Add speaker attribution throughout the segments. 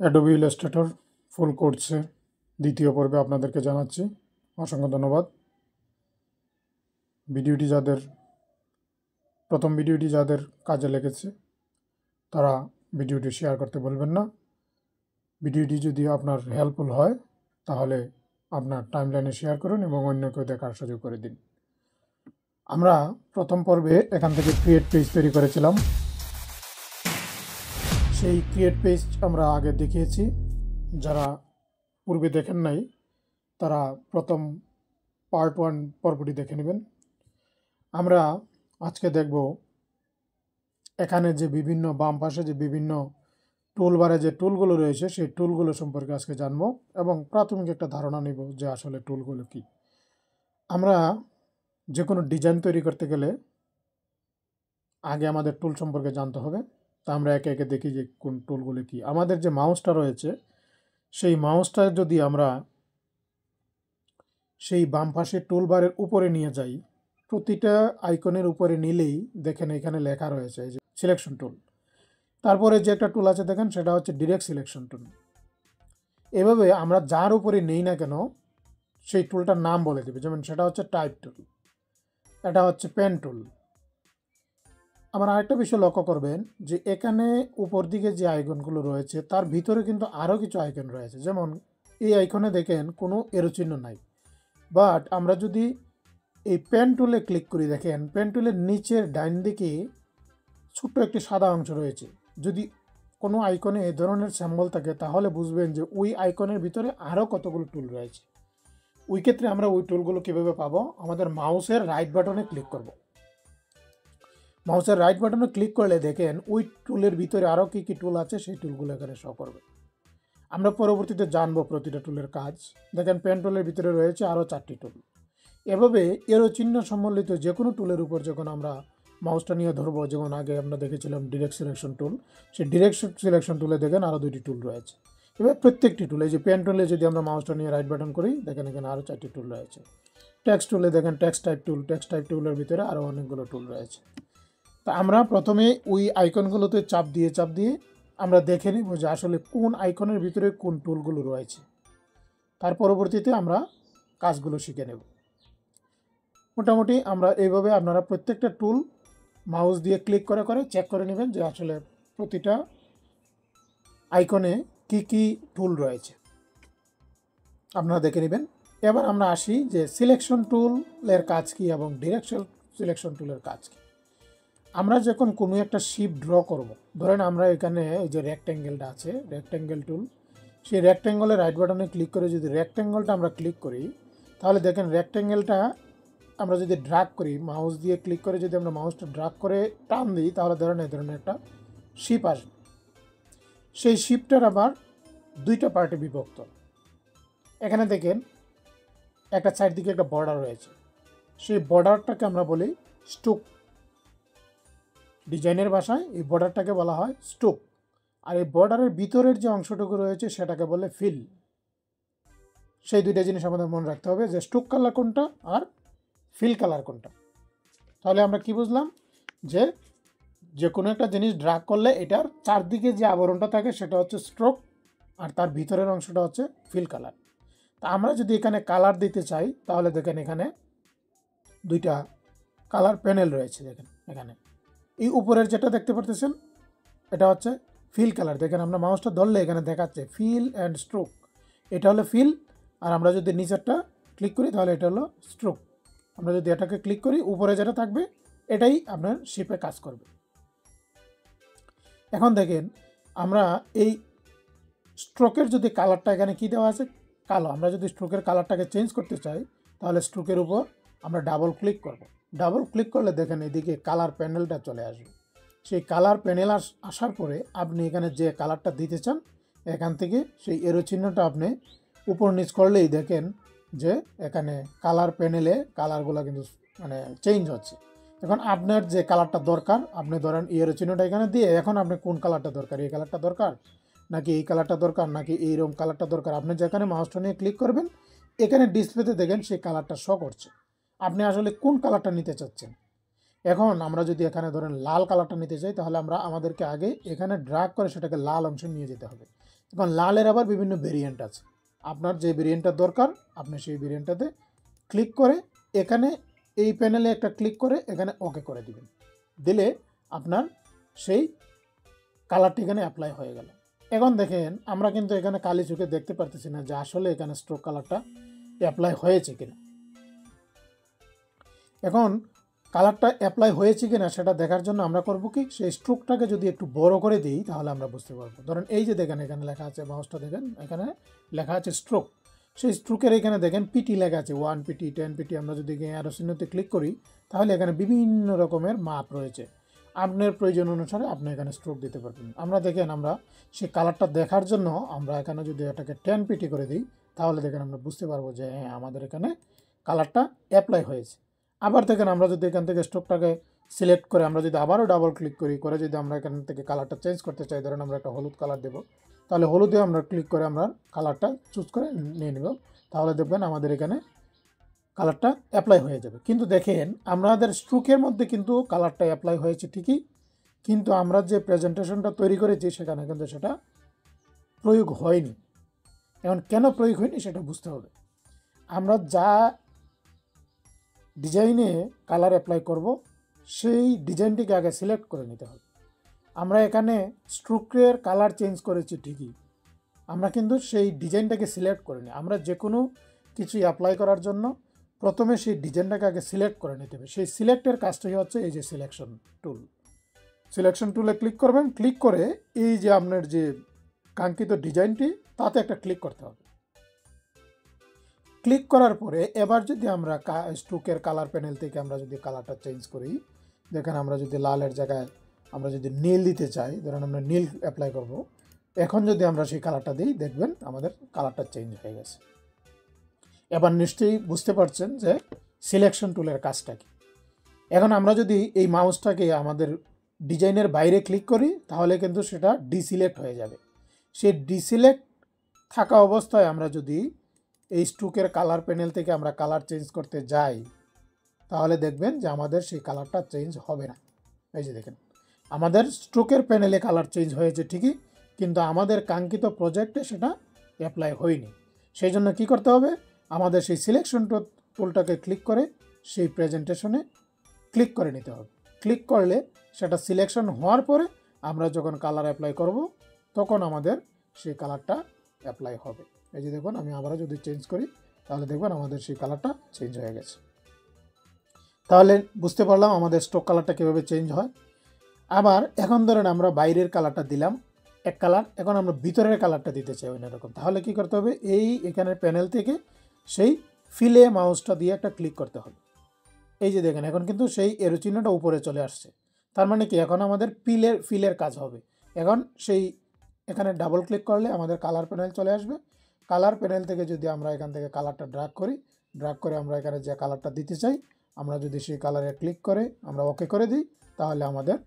Speaker 1: Adobe Illustrator ফুল কোর্সে দ্বিতীয় পর্বে আপনাদেরকে জানাচ্ছি অসংখ্য ধন্যবাদ। প্রথম ভিডিওটি যাদের কাজে লেগেছে তারা ভিডিওটি শেয়ার করতে বলবেন না। ভিডিওটি যদি আপনার হেল্পফুল হয় তাহলে আপনার টাইমলাইনে শেয়ার করুন এবং অন্যকেও দেখার সুযোগ করে দিন। আমরা প্রথম পর্বে এখান থেকে ক্রিয়েট পেজ তৈরি করেছিলাম। সেই ক্রিয়েট পেজ আমরা আগে দেখিয়েছি। যারা পূর্বে দেখেন নাই তারা প্রথম পার্ট 1 পর্বটি দেখে নেবেন। আমরা আজকে দেখব এখানে যে বিভিন্ন বাম পাশে যে বিভিন্ন টুলবারে যে টুলগুলো রয়েছে সেই টুলগুলো সম্পর্কে আজকে জানব এবং প্রাথমিক একটা ধারণা নিব যে আসলে টুলগুলো কি। আমরা যে কোনো ডিজাইন তৈরি করতে গেলে আগে আমাদের টুল সম্পর্কে জানতে হবে। তা আমরা একে একে দেখি যে কোন টুলগুলো কি। আমাদের যে মাউসটা রয়েছে সেই মাউসটা যদি আমরা সেই বাম পাশে টুলবারের উপরে নিয়ে যাই, প্রতিটা আইকনের উপরে নিলেই দেখেন এখানে লেখা রয়েছে এই যে সিলেকশন টুল। তারপরে যে একটা টুল আছে দেখেন সেটা হচ্ছে ডিরেক্ট সিলেকশন টুল। এভাবে আমরা যার উপরে নেই না কেন সেই টুলটার নাম বলে দেবে। যেমন সেটা হচ্ছে টাইপ টুল, এটা হচ্ছে পেন টুল। আবার আরেকটা বিষয় লক্ষ্য করবেন যে এখানে উপর দিকে যে আইকনগুলো রয়েছে তার ভিতরে কিন্তু আরও কিছু আইকন রয়েছে। যেমন এই আইকনে দেখেন কোনো এরো চিহ্ন নাই, বাট আমরা যদি এই পেন টুলে ক্লিক করি দেখেন পেন টুলের নিচের ডাইন দিকে ছোট্ট একটি সাদা অংশ রয়েছে। যদি কোনো আইকনে এই ধরনের সিম্বল থাকে তাহলে বুঝবেন যে ওই আইকনের ভিতরে আরও কতগুলো টুল রয়েছে। ওই ক্ষেত্রে আমরা ওই টুলগুলো কীভাবে পাবো? আমাদের মাউসের রাইট বাটনে ক্লিক করব। মাউসের রাইট বাটনে ক্লিক করলে দেখেন ওই টুলের ভিতরে আরও কী কী টুল আছে সেই টুলগুলো এখানে শো করবে। আমরা পরবর্তীতে জানবো প্রতিটা টুলের কাজ। দেখেন পেন টুলের ভিতরে রয়েছে আরও 4টি টুল। এভাবে এরো চিহ্ন সম্বলিত যে কোনো টুলের উপর যখন আমরা মাউসটা নিয়ে ধরবো, যেমন আগে আমরা দেখেছিলাম ডিরেক্ট সিলেকশন টুল, সেই ডিরেক্ট সিলেকশন টুলে দেখেন আরও 2টি টুল রয়েছে। এবার প্রত্যেকটি টুলে যে পেন টুলে যদি আমরা মাউসটা নিয়ে রাইট বাটন করি দেখেন এখানে আরও 4টি টুল রয়েছে। টেক্সট টুলে দেখেন টেক্সট টাইপ টুলের ভিতরে আরও অনেকগুলো টুল রয়েছে। তা আমরা প্রথমে ওই আইকনগুলোতে চাপ দিয়ে আমরা দেখে নিব যে আসলে কোন আইকনের ভিতরে কোন টুলগুলো রয়েছে। তার পরবর্তীতে আমরা কাজগুলো শিখে নেব। মোটামুটি আমরা এইভাবে আপনারা প্রত্যেকটা টুল মাউস দিয়ে ক্লিক করে চেক করে নেবেন যে আসলে প্রতিটা আইকনে কি কি টুল রয়েছে আপনারা দেখে নেবেন। এবার আমরা আসি যে সিলেকশন টুলের কাজ কি এবং ডিরেক্ট সিলেকশন টুলের কাজ কি। আমরা যখন কোনো একটা শেপ ড্র করব, ধরেন আমরা এখানে এই যে রেক্ট্যাঙ্গেলটা আছে রেক্ট্যাঙ্গেল টুল, সেই রেক্ট্যাঙ্গেলের রাইট বাটনে ক্লিক করে যদি রেক্ট্যাঙ্গেলটা আমরা ক্লিক করি তাহলে দেখেন রেক্ট্যাঙ্গেলটা আমরা যদি ড্রাগ করি, মাউস দিয়ে ক্লিক করে যদি আমরা মাউসটা ড্রাগ করে টান দিই তাহলে ধরেন এই ধরনের একটা শিপ আসবে। সেই শিপটার আবার 2টা পার্টে বিভক্ত। এখানে দেখেন একটা সাইড দিকে একটা বর্ডার রয়েছে, সেই বর্ডারটাকে আমরা বলি স্ট্রোক। ডিজাইনের ভাষায় এই বর্ডারটাকে বলা হয় স্ট্রোক। আর এই বর্ডারের ভিতরের যে অংশটুকু রয়েছে সেটাকে বলে ফিল। সেই 2টা জিনিস আমাদের মনে রাখতে হবে যে স্ট্রোক কালার কোনটা আর ফিল কালার কোনটা। তাহলে আমরা কি বুঝলাম যে কোনো একটা জিনিস ড্রাগ করলে এটার চারদিকে যে আবরণটা থাকে সেটা হচ্ছে স্ট্রোক আর তার ভিতরের অংশটা হচ্ছে ফিল কালার। তা আমরা যদি এখানে কালার দিতে চাই তাহলে দেখেন এখানে 2টা কালার প্যানেল রয়েছে। দেখেন এখানে এই উপরের যেটা দেখতে পারতেছেন এটা হচ্ছে ফিল কালার। দেখেন আমরা মাউসটা ধরলে এখানে দেখাচ্ছে ফিল অ্যান্ড স্ট্রোক, এটা হলো ফিল। আর আমরা যদি নিচেরটা ক্লিক করি তাহলে এটা হলো স্ট্রোক। আমরা যদি এটাকে ক্লিক করি উপরে যেটা থাকবে এটাই আপনার শেপে কাজ করবে। এখন দেখেন আমরা এই স্ট্রোকের যদি কালারটা এখানে কি দেওয়া আছে কালো, আমরা যদি স্ট্রোকের কালারটাকে চেঞ্জ করতে চাই তাহলে স্ট্রোকের উপর আমরা ডাবল ক্লিক করব। ডাবল ক্লিক করলে দেখেন এদিকে কালার প্যানেলটা চলে আসবে। সেই কালার প্যানেল আসার পরে আপনি এখানে যে কালারটা দিতে চান এখান থেকে সেই এরো চিহ্নটা আপনি উপর নিচ করলেই দেখেন যে এখানে কালার প্যানেলে কালারগুলো কিন্তু মানে চেঞ্জ হচ্ছে। এখন আপনার যে কালারটা দরকার আপনি ধরেন এরো চিহ্নটা এখানে দিয়ে এখন আপনি কোন কালারটা দরকার, এই কালারটা দরকার নাকি এই কালারটা দরকার নাকি এইরকম কালারটা দরকার, আপনি যেখানে মাউসটা নিয়ে ক্লিক করবেন এখানে ডিসপ্লেতে দেখেন সেই কালারটা শো করছে। আপনি আসলে কোন কালারটা নিতে চাচ্ছেন। এখন আমরা যদি এখানে ধরেন লাল কালারটা নিতে চাই তাহলে আমাদেরকে আগে এখানে ড্র্যাগ করে সেটাকে লাল অংশে নিয়ে যেতে হবে। এখন লালের আবার বিভিন্ন ভেরিয়েন্ট আছে, আপনার যে ভেরিয়েন্টটা দরকার আপনি সেই ভেরিয়েন্টটাতে ক্লিক করে এখানে এই প্যানেলে একটা ক্লিক করে এখানে ওকে করে দিবেন, দিলে আপনার সেই কালারটি এখানে অ্যাপ্লাই হয়ে গেল। এখন দেখেন আমরা কিন্তু এখানে কালি চোখে দেখতে পারতেছি না যে আসলে এখানে স্ট্রোক কালারটা অ্যাপ্লাই হয়েছে কিনা। এখন কালারটা অ্যাপ্লাই হয়েছে কিনা সেটা দেখার জন্য আমরা করব কি, সেই স্ট্রোকটাকে যদি একটু বড় করে দিই তাহলে আমরা বুঝতে পারবো। ধরেন এই যে দেখেন এখানে লেখা আছে, মাউসটা দেখেন এখানে লেখা আছে স্ট্রোক, সেই স্ট্রোকের এখানে দেখেন পিটি লেখা আছে 1 পিটি 10 পিটি। আমরা যদি অ্যারো চিহ্নতে ক্লিক করি তাহলে এখানে বিভিন্ন রকমের মাপ রয়েছে, আপনার প্রয়োজন অনুসারে আপনি এখানে স্ট্রোক দিতে পারবেন। আমরা দেখেন আমরা সেই কালারটা দেখার জন্য আমরা এখানে যদি এটাকে 10 পিটি করে দিই তাহলে দেখেন আমরা বুঝতে পারবো যে হ্যাঁ আমাদের এখানে কালারটা অ্যাপ্লাই হয়েছে। আবার দেখেন আমরা যদি এখান থেকে স্ট্রোকটাকে সিলেক্ট করে আমরা যদি আবারও ডাবল ক্লিক করি, করে যদি আমরা এখান থেকে কালারটা চেঞ্জ করতে চাই, ধরেন আমরা একটা হলুদ কালার দেবো, তাহলে হলুদে আমরা ক্লিক করে আমরা কালারটা চুজ করে নিয়ে নেব, তাহলে দেখবেন আমাদের এখানে কালারটা অ্যাপ্লাই হয়ে যাবে। কিন্তু দেখেন আমাদের স্ট্রোকের মধ্যে কিন্তু কালারটা অ্যাপ্লাই হয়েছে ঠিকই, কিন্তু আমরা যে প্রেজেন্টেশনটা তৈরি করেছি সেখানে কিন্তু সেটা প্রয়োগ হয়নি। এখন কেন প্রয়োগ হয়নি সেটা বুঝতে হবে। আমরা যা ডিজাইনে কালার অ্যাপ্লাই করব সেই ডিজাইনটিকে আগে সিলেক্ট করে নিতে হবে। আমরা এখানে স্ট্রোকের কালার চেঞ্জ করেছি ঠিকই, আমরা কিন্তু সেই ডিজাইনটাকে সিলেক্ট করে নিই। আমরা যে কোনো কিছু অ্যাপ্লাই করার জন্য প্রথমে সেই ডিজাইনটাকে আগে সিলেক্ট করে নিতে হবে। সেই সিলেক্টের কাজটাই হচ্ছে এই যে সিলেকশন টুল। সিলেকশন টুলে ক্লিক করবেন, ক্লিক করে এই যে আপনার যে কাঙ্ক্ষিত ডিজাইনটি তাতে একটা ক্লিক করতে হবে। ক্লিক করার পরে এবার যদি আমরা স্ট্রোকের কালার প্যানেল থেকে আমরা যদি কালারটা চেঞ্জ করি, দেখেন আমরা যদি লালের জায়গায় আমরা যদি নীল দিতে চাই, ধরেন আমরা নীল অ্যাপ্লাই করব, এখন যদি আমরা সেই কালারটা দিই দেখবেন আমাদের কালারটা চেঞ্জ হয়ে গেছে। এবার নিশ্চয়ই বুঝতে পারছেন যে সিলেকশন টুলের কাজটা কি। এখন আমরা যদি এই মাউসটাকে আমাদের ডিজাইনের বাইরে ক্লিক করি তাহলে কিন্তু সেটা ডিসিলেক্ট হয়ে যাবে। সেই ডিসিলেক্ট থাকা অবস্থায় আমরা যদি এই স্ট্রোকের কালার প্যানেল থেকে আমরা কালার চেঞ্জ করতে যাই তাহলে দেখবেন যে আমাদের সেই কালারটা চেঞ্জ হবে না। এই যে দেখেন আমাদের স্ট্রোকের প্যানেলে কালার চেঞ্জ হয়েছে ঠিকই, কিন্তু আমাদের কাঙ্ক্ষিত প্রজেক্টে সেটা অ্যাপ্লাই হয়নি। সেই জন্য কী করতে হবে, আমাদের সেই সিলেকশন টুলটাকে ক্লিক করে সেই প্রেজেন্টেশনে ক্লিক করে নিতে হবে। ক্লিক করলে সেটা সিলেকশন হওয়ার পরে আমরা যখন কালার অ্যাপ্লাই করব তখন আমাদের সেই কালারটা অ্যাপ্লাই হবে। এই যে দেখুন আমি আবারও যদি চেঞ্জ করি তাহলে দেখবেন আমাদের সেই কালারটা চেঞ্জ হয়ে গেছে। তাহলে বুঝতে পারলাম আমাদের স্ট্রোক কালারটা কীভাবে চেঞ্জ হয়। আবার এখন ধরেন আমরা বাইরের কালারটা দিলাম এক কালার, এখন আমরা ভিতরের কালারটা দিতে চাই অন্যরকম, তাহলে কি করতে হবে, এই এখানের প্যানেল থেকে সেই ফিলে মাউসটা দিয়ে একটা ক্লিক করতে হবে। এই যে দেখেন এখন কিন্তু সেই এরো চিহ্নটা উপরে চলে আসছে, তার মানে কি এখন আমাদের ফিলের কাজ হবে। এখন সেই এখানে ডাবল ক্লিক করলে আমাদের কালার প্যানেল চলে আসবে। কালার প্যানেল থেকে যদি আমরা এখান থেকে কালারটা ড্র্যাগ করে আমরা এখানে যে কালারটা দিতে চাই আমরা যদি সেই কালারে ক্লিক করে আমরা ওকে করে দিই তাহলে আমাদের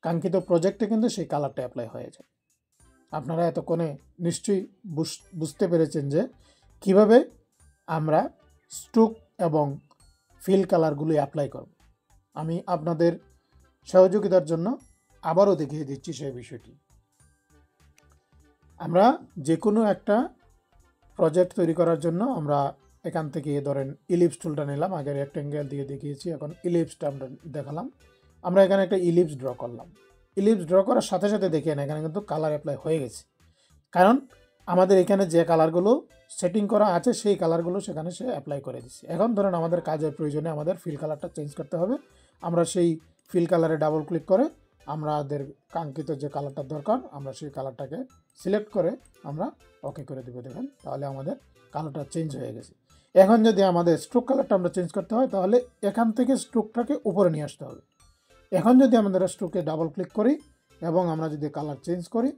Speaker 1: কাঙ্ক্ষিত প্রজেক্টে কিন্তু সেই কালারটা অ্যাপ্লাই হয়ে যায়। আপনারা এতক্ষণে নিশ্চয়ই বুঝতে পেরেছেন যে কিভাবে আমরা স্ট্রোক এবং ফিল কালারগুলি অ্যাপ্লাই করব। আমি আপনাদের সহযোগিতার জন্য আবারও দেখিয়ে দিচ্ছি সেই বিষয়টি। আমরা যে কোনো একটা প্রজেক্ট তৈরি করার জন্য আমরা এখান থেকে ধরেন ইলিপস টুলটা নিলাম, আগে রেক্টেঙ্গেল দিয়ে দেখিয়েছি, এখন ইলিপসটা আমরা দেখালাম। আমরা এখানে একটা ইলিপস ড্র করলাম। ইলিপস ড্র করার সাথে সাথে দেখেন এখানে কিন্তু কালার অ্যাপ্লাই হয়ে গেছে, কারণ আমাদের এখানে যে কালারগুলো সেটিং করা আছে সেই কালারগুলো সেখানে সে অ্যাপ্লাই করে দিচ্ছে। এখন ধরেন আমাদের কাজের প্রয়োজনে আমাদের ফিল কালারটা চেঞ্জ করতে হবে, আমরা সেই ফিল কালারে ডাবল ক্লিক করে আমাদের কাঙ্ক্ষিত যে কালারটা দরকার আমরা সেই কালারটাকে সিলেক্ট করে আমরা ওকে করে দেবো। দেখেন তাহলে আমাদের কালারটা চেঞ্জ হয়ে গেছে। এখন যদি আমাদের স্ট্রোক কালারটা আমরা চেঞ্জ করতে হয় তাহলে এখান থেকে স্ট্রোকটাকে উপরে নিয়ে আসতে হবে। এখন যদি আমাদের স্ট্রোকে ডাবল ক্লিক করি এবং আমরা যদি কালার চেঞ্জ করি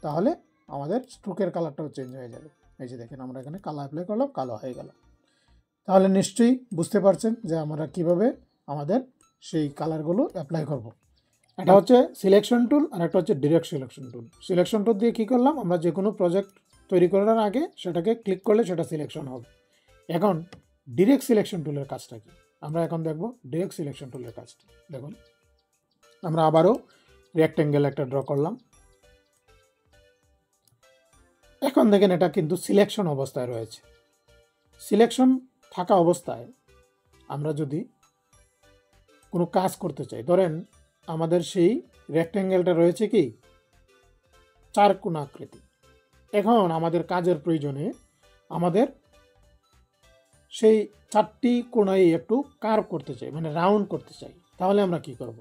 Speaker 1: তাহলে আমাদের স্ট্রোকের কালারটাও চেঞ্জ হয়ে যাবে। এই যে দেখেন আমরা এখানে কালার অ্যাপ্লাই করলাম, কালো হয়ে গেল। তাহলে নিশ্চয়ই বুঝতে পারছেন যে আমরা কিভাবে আমাদের সেই কালারগুলো অ্যাপ্লাই করব। এটা হচ্ছে সিলেকশন টুল আর একটা হচ্ছে direct selection tool. Selection tool দিয়ে কী করলাম, আমরা যে কোনো প্রজেক্ট তৈরি করার আগে সেটাকে ক্লিক করলে সেটা সিলেকশন হবে। এখন ডিরেক্ট সিলেকশন টুলের কাজটা কি আমরা এখন দেখব। ডিরেক্ট সিলেকশন টুলের কাজটা দেখুন, আমরা আবারও রেক্টেঙ্গেল একটা ড্র করলাম, এখন দেখেন এটা কিন্তু সিলেকশন অবস্থায় রয়েছে। সিলেকশন থাকা অবস্থায় আমরা যদি কোনো কাজ করতে চাই, ধরেন আমাদের সেই রেক্ট্যাঙ্গেলটা রয়েছে কি চার কোণ আকৃতি। এখন আমাদের কাজের প্রয়োজনে আমাদের সেই চারটি কোণায় একটু কার্ভ করতে চাই, মানে রাউন্ড করতে চাই, তাহলে আমরা কি করব?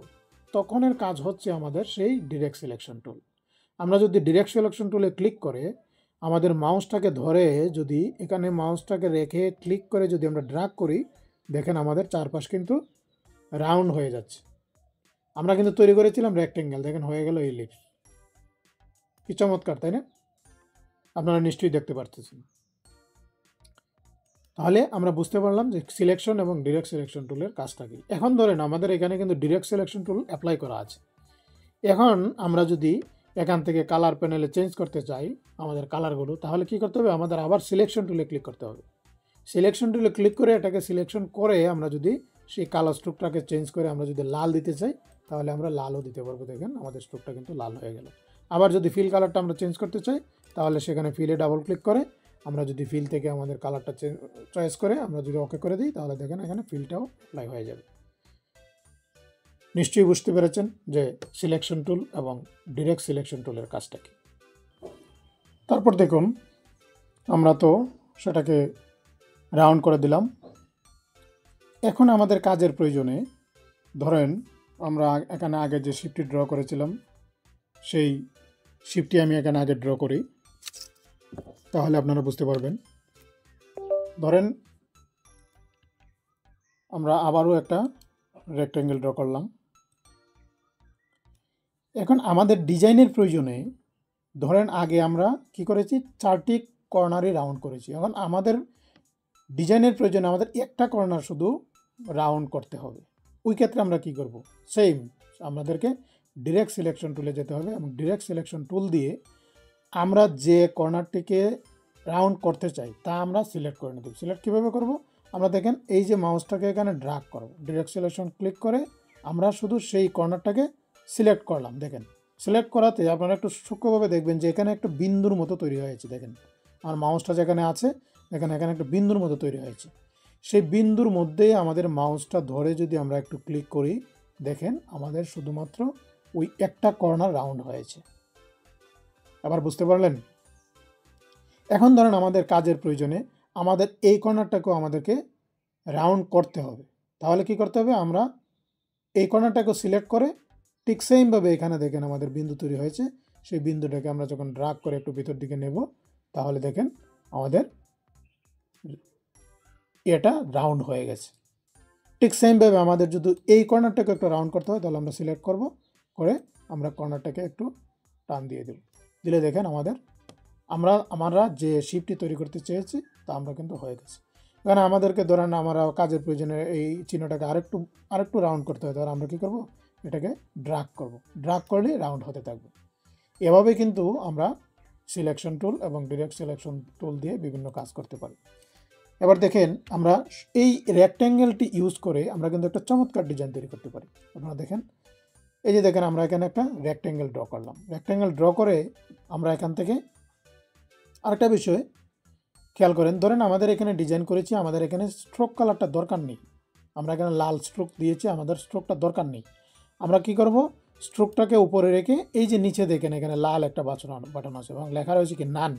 Speaker 1: তখনের কাজ হচ্ছে আমাদের সেই ডিরেক্ট সিলেকশন টুল। আমরা যদি ডিরেক্ট সিলেকশন টুলে ক্লিক করে আমাদের মাউসটাকে ধরে যদি এখানে মাউসটাকে রেখে ক্লিক করে যদি আমরা ড্র্যাগ করি, দেখেন আমাদের চারপাশ কিন্তু রাউন্ড হয়ে যাচ্ছে। আমরা কিন্তু তৈরি করেছিলাম রেক্টেঙ্গেল, দেখেন হয়ে গেল ইলিপস। কি চমৎকার, তাই না? আপনারা নিশ্চয়ই দেখতে পারতেছেন। তাহলে আমরা বুঝতে পারলাম যে সিলেকশন এবং ডিরেক্ট সিলেকশন টুলের কাজটা কি। এখন ধরেন আমাদের এখানে কিন্তু ডিরেক্ট সিলেকশন টুল অ্যাপ্লাই করা আছে। এখন আমরা যদি এখান থেকে কালার প্যানেলে চেঞ্জ করতে চাই আমাদের কালারগুলো, তাহলে কি করতে হবে? আমাদের আবার সিলেকশন টুলে ক্লিক করতে হবে। সিলেকশন টুলে ক্লিক করে এটাকে সিলেকশন করে আমরা যদি সেই কালার স্ট্রোকটাকে চেঞ্জ করে আমরা যদি লাল দিতে চাই, তাহলে আমরা লালও দিতে পারবো। দেখেন আমাদের স্ট্রোকটা কিন্তু লাল হয়ে গেল। আবার যদি ফিল কালারটা আমরা চেঞ্জ করতে চাই, তাহলে সেখানে ফিলে ডাবল ক্লিক করে আমরা যদি ফিল থেকে আমাদের কালারটা চয়েস করে আমরা যদি ওকে করে দিই, তাহলে দেখেন এখানে ফিলটাও অ্যাপ্লাই হয়ে যাবে। নিশ্চয়ই বুঝতে পেরেছেন যে সিলেকশন টুল এবং ডিরেক্ট সিলেকশন টুলের কাজটা কি। তারপর দেখুন আমরা তো সেটাকে রাউন্ড করে দিলাম। এখন আমাদের কাজের প্রয়োজনে ধরেন আমরা এখানে আগে যে শিপটি ড্র করেছিলাম সেই শিপটি আমি এখানে আগে ড্র করি, তাহলে আপনারা বুঝতে পারবেন। ধরেন আমরা আবারও একটা রেক্ট্যাঙ্গেল ড্র করলাম। এখন আমাদের ডিজাইনের প্রয়োজনে ধরেন আগে আমরা কি করেছি, চারটি কর্নারই রাউন্ড করেছি। এখন আমাদের ডিজাইনের প্রয়োজনে আমাদের একটা কর্নার শুধু রাউন্ড করতে হবে। ওই ক্ষেত্রে আমরা কি করব? সেম আমাদেরকে ডিরেক্ট সিলেকশন টুলে যেতে হবে এবং ডিরেক্ট সিলেকশন টুল দিয়ে আমরা যে কর্নারটিকে রাউন্ড করতে চাই তা আমরা সিলেক্ট করে নেব। সিলেক্ট কীভাবে করব? আমরা দেখেন এই যে মাউসটাকে এখানে ড্র্যাগ করব, ডিরেক্ট সিলেকশন ক্লিক করে আমরা শুধু সেই কর্নারটাকে সিলেক্ট করলাম। দেখেন সিলেক্ট করাতে আপনারা একটু সূক্ষ্মভাবে দেখবেন যে এখানে একটা বিন্দুর মতো তৈরি হয়েছে। দেখেন আমার মাউসটা যেখানে আছে এখানে একটা বিন্দুর মতো তৈরি হয়েছে। সেই বিন্দুর মধ্যেই আমাদের মাউসটা ধরে যদি আমরা একটু ক্লিক করি, দেখেন আমাদের শুধুমাত্র ওই একটা কর্নার রাউন্ড হয়েছে। আবার বুঝতে পারলেন? এখন ধরেন আমাদের কাজের প্রয়োজনে আমাদের এই কর্নারটাকেও আমাদেরকে রাউন্ড করতে হবে। তাহলে কি করতে হবে? আমরা এই কর্নারটাকে সিলেক্ট করে ঠিক সেমভাবে এখানে দেখেন আমাদের বিন্দু তৈরি হয়েছে। সেই বিন্দুটাকে আমরা যখন ড্র্যাগ করে একটু ভিতর দিকে নেব, তাহলে দেখেন আমাদের এটা রাউন্ড হয়ে গেছে। ঠিক সেমভাবে আমাদের যদি এই কর্নারটাকে একটু রাউন্ড করতে হয়, তাহলে আমরা সিলেক্ট করব, করে আমরা কর্নারটাকে একটু টান দিয়ে দেব। দিলে দেখেন আমরা যে শিপটি তৈরি করতে চেয়েছি তা আমরা কিন্তু হয়ে গেছে। এখানে আমাদেরকে ধরেন আমরা কাজের প্রয়োজনে এই চিহ্নটাকে আরেকটু রাউন্ড করতে হয়, তাহলে আমরা কী করব? এটাকে ড্র্যাগ করব। ড্র্যাগ করলে রাউন্ড হতে থাকবে। এভাবে কিন্তু আমরা সিলেকশন টুল এবং ডিরেক্ট সিলেকশন টুল দিয়ে বিভিন্ন কাজ করতে পারি। এবার দেখেন আমরা এই রেক্ট্যাঙ্গেলটি ইউজ করে আমরা কিন্তু একটা চমৎকার ডিজাইন তৈরি করতে পারি। আপনারা দেখেন এই যে দেখেন আমরা এখানে একটা রেক্ট্যাঙ্গেল ড্র করলাম। রেক্ট্যাঙ্গেল ড্র করে আমরা এখান থেকে আরেকটা বিষয় খেয়াল করেন, ধরেন আমাদের এখানে ডিজাইন করেছি, আমাদের এখানে স্ট্রোক কালারটা দরকার নেই। আমরা এখানে লাল স্ট্রোক দিয়েছি, আমাদের স্ট্রোকটা দরকার নেই। আমরা কি করব? স্ট্রোকটাকে উপরে রেখে এই যে নিচে দেখেন এখানে লাল একটা বাটন আছে এবং লেখা রয়েছে কি নান।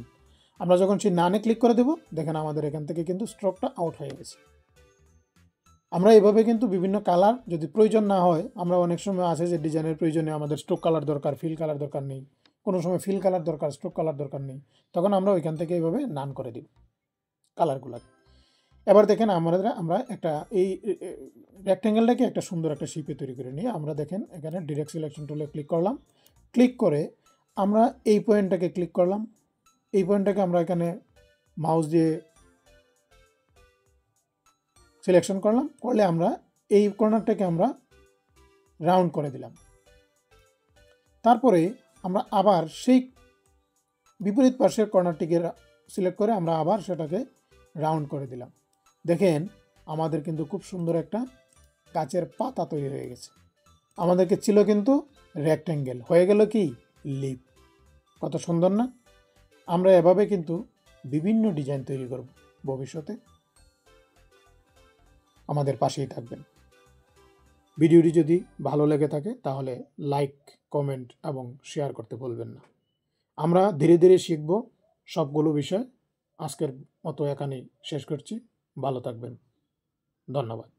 Speaker 1: আমরা যখন সেই নানে ক্লিক করে দেব, দেখেন আমাদের এখান থেকে কিন্তু স্ট্রোকটা আউট হয়ে গেছে। আমরা এভাবে কিন্তু বিভিন্ন কালার যদি প্রয়োজন না হয়, আমরা অনেক সময় আছে যে ডিজাইনের প্রয়োজনে আমাদের স্ট্রোক কালার দরকার, ফিল কালার দরকার নেই, কোনো সময় ফিল কালার দরকার, স্ট্রোক কালার দরকার নেই, তখন আমরা ওইখান থেকে এইভাবে নান করে দিব কালারগুলো। এবার দেখেন আমরা একটা এই রেক্ট্যাঙ্গেলটাকে একটা সুন্দর একটা শিপে তৈরি করে নিয়ে আমরা দেখেন এখানে ডিরেক্ট সিলেকশন টুলে ক্লিক করলাম। ক্লিক করে আমরা এই পয়েন্টটাকে ক্লিক করলাম। এই পয়েন্টটাকে আমরা এখানে মাউস দিয়ে সিলেকশন করলে আমরা এই কর্নারটাকে আমরা রাউন্ড করে দিলাম। তারপরে আমরা আবার সেই বিপরীত পাশের কর্নারটিকে সিলেক্ট করে আমরা আবার সেটাকে রাউন্ড করে দিলাম। দেখেন আমাদের কিন্তু খুব সুন্দর একটা গাছের পাতা তৈরি হয়ে গেছে। আমাদেরকে ছিল কিন্তু রেক্ট্যাঙ্গেল, হয়ে গেল কি লিপ। কত সুন্দর না? আমরা এভাবে কিন্তু বিভিন্ন ডিজাইন তৈরি করব ভবিষ্যতে। আমাদের পাশেই থাকবেন। ভিডিওটি যদি ভালো লেগে থাকে তাহলে লাইক, কমেন্ট এবং শেয়ার করতে ভুলবেন না। আমরা ধীরে ধীরে শিখব সবগুলো বিষয়। আজকের মতো এখানেই শেষ করছি। ভালো থাকবেন। ধন্যবাদ।